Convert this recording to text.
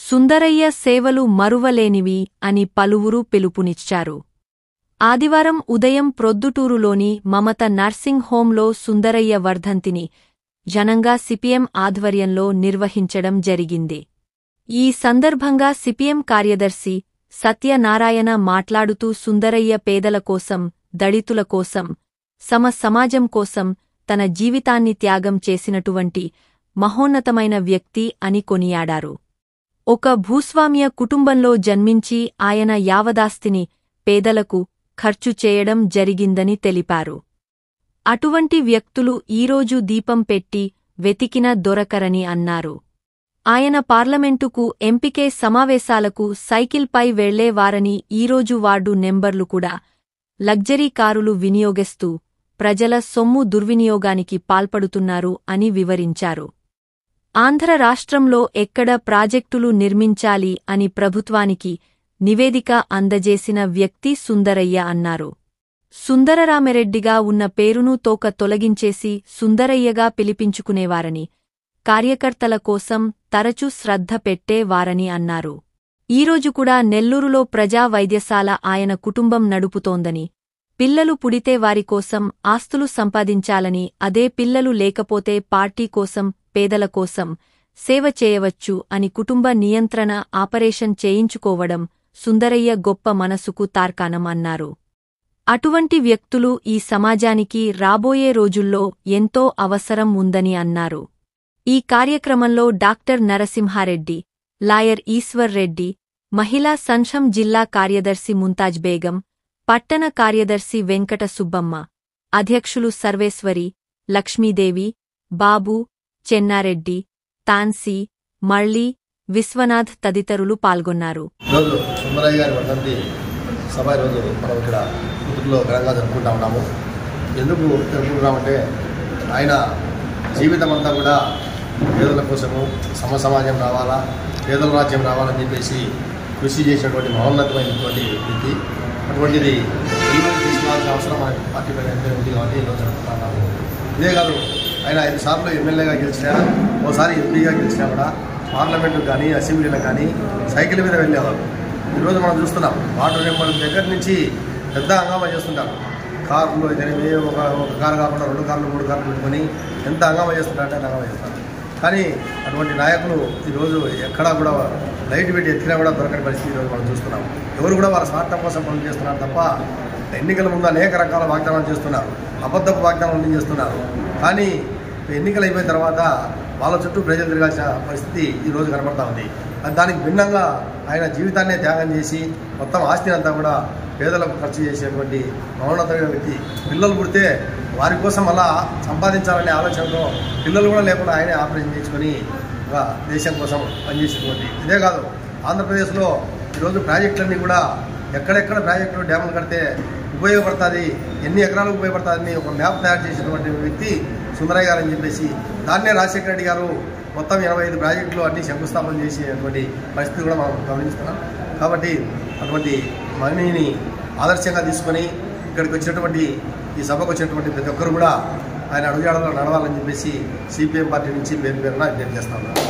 సుందరయ్య సేవలు మరువలేనివి అని పలువురు పిలుపునిచ్చారు. ఆదివారం ఉదయం ప్రొద్దుటూరులోని మమత నర్సింగ్ హోంలో సుందరయ్య వర్ధంతిని ఘనంగా సిపిఎం ఆధ్వర్యంలో నిర్వహించడం జరిగింది. ఈ సందర్భంగా సిపిఎం కార్యదర్శి సత్యనారాయణ మాట్లాడుతూ సుందరయ్య పేదల కోసం, దళితుల కోసం, సమాజం కోసం తన జీవితాన్ని త్యాగం చేసినటువంటి మహోన్నతమైన వ్యక్తి అని కొనియాడారు. ఒక భూస్వామ్య కుటుంబంలో జన్మించి ఆయన యావదాస్తిని పేదలకు ఖర్చు చేయడం జరిగిందని తెలిపారు. అటువంటి వ్యక్తులు ఈరోజు దీపం పెట్టి వెతికినా దొరకరని అన్నారు. ఆయన పార్లమెంటుకు ఎంపికే సమావేశాలకు సైకిల్పై వెళ్లేవారని ఈరోజు వార్డు నెంబర్లు కూడా లగ్జరీ కారులు వినియోగిస్తూ ప్రజల సొమ్ము దుర్వినియోగానికి పాల్పడుతున్నారు అని వివరించారు. ఆంధ్ర రాష్ట్రంలో ఎక్కడ ప్రాజెక్టులు నిర్మించాలి అని ప్రభుత్వానికి నివేదిక అందజేసిన వ్యక్తి సుందరయ్య అన్నారు. సుందరరామిరెడ్డిగా ఉన్న పేరును తోక తొలగించేసి సుందరయ్యగా పిలిపించుకునేవారని, కార్యకర్తల కోసం తరచూ శ్రద్ధ పెట్టేవారని అన్నారు. ఈరోజు కూడా నెల్లూరులో ప్రజా వైద్యశాల ఆయన కుటుంబం నడుపుతోందని, పిల్లలు పుడితే వారికోసం ఆస్తులు సంపాదించాలని, అదే పిల్లలు లేకపోతే పార్టీ కోసం, పేదల కోసం సేవ చేయవచ్చు అని కుటుంబ నియంత్రణ ఆపరేషన్ చేయించుకోవడం సుందరయ్య గొప్ప మనసుకు తార్కాణం అన్నారు. అటువంటి వ్యక్తులు ఈ సమాజానికి రాబోయే రోజుల్లో ఎంతో అవసరం ఉందని అన్నారు. ఈ కార్యక్రమంలో డాక్టర్ నరసింహారెడ్డి, లాయర్ ఈశ్వర్ రెడ్డి, మహిళా సంఘం జిల్లా కార్యదర్శి ముంతాజ్ బేగం, పట్టణ కార్యదర్శి వెంకట సుబ్బమ్మ, అధ్యక్షులు సర్వేశ్వరి, లక్ష్మీదేవి, బాబు, చెన్నారెడ్డి, తాన్సీ, మళ్ళీ, విశ్వనాథ్ తదితరులు పాల్గొన్నారు. ఎందుకు జరుపుకుంటున్నామంటే ఆయన జీవితం అంతా కూడా పేదల కోసము సమాజం రావాలా, పేదల రాజ్యం రావాలని చెప్పేసి కృషి చేసినటువంటి మహోన్నతమైనటువంటి వ్యక్తి. అటువంటిది తీసుకోవాల్సిన అవసరం మన పార్టీ పైన ఎంతో ఉంది కాబట్టి ఈరోజు జరుపుకుంటున్నాము. ఇదే కాదు, ఆయన 5 సార్లు ఎమ్మెల్యేగా గెలిచినా, ఓసారి ఎంపీగా గెలిచినా కూడా పార్లమెంటుకు కానీ అసెంబ్లీలకు కానీ సైకిల్ మీద వెళ్ళేవారు. ఈరోజు మనం చూస్తున్నాం, వాటర్ నెంబర్ దగ్గర నుంచి పెద్ద హంగామా చేస్తుంటారు. కార్లు అయితే ఒక కారు కాకుండా 2 కార్లు 3 కార్లు పెట్టుకొని ఎంత హంగామా చేస్తుంటారంటే హంగామా చేస్తారు. కానీ అటువంటి నాయకులు ఈరోజు ఎక్కడా కూడా లైట్ పెట్టి ఎత్తినా కూడా దొరకని పరిస్థితి ఈరోజు మనం చూస్తున్నాం. ఎవరు కూడా వాళ్ళ స్వార్థం కోసం పనులు చేస్తున్నారు తప్ప ఎన్నికల ముందు అనేక రకాల వాగ్దానాలు చేస్తున్నారు, అబద్ధపు వాగ్దానాలు చేస్తున్నారు. కానీ ఎన్నికలు అయిపోయిన తర్వాత వాళ్ళ చుట్టూ ప్రజలు తిరగాల్సిన పరిస్థితి ఈరోజు కనబడతా ఉంది. దానికి భిన్నంగా ఆయన జీవితాన్నే త్యాగం చేసి మొత్తం ఆస్తిని అంతా కూడా పేదలకు ఖర్చు చేసేటువంటి మహోన్నతమైన వ్యక్తి. పిల్లలు పుడితే వారి కోసం అలా సంపాదించాలనే ఆలోచనతో పిల్లలు కూడా లేకుండా ఆయనే ఆపరేషన్ చేసుకొని దేశం కోసం పనిచేసేటువంటి. ఇదే కాదు, ఆంధ్రప్రదేశ్లో ఈరోజు ప్రాజెక్టులన్నీ కూడా ఎక్కడెక్కడ ప్రాజెక్టులు డ్యాములు కడితే ఉపయోగపడుతుంది, ఎన్ని ఎకరాలకు ఉపయోగపడుతుందని ఒక మ్యాప్ తయారు చేసినటువంటి వ్యక్తి సుందరయ్య గారు అని చెప్పేసి, దాన్నే రాజశేఖర రెడ్డి గారు మొత్తం 85 ప్రాజెక్టులు అన్ని శంకుస్థాపన చేసేటువంటి పరిస్థితి కూడా మనం గమనిస్తున్నాం. కాబట్టి అటువంటి మనిషిని ఆదర్శంగా తీసుకొని ఇక్కడికి వచ్చినటువంటి, ఈ సభకు వచ్చినటువంటి ప్రతి ఒక్కరు కూడా ఆయన అడుగుజాడలో నడవాలని చెప్పేసి సిపిఎం పార్టీ నుంచి పేరు పేరున విజ్ఞప్తి చేస్తా ఉన్నారు.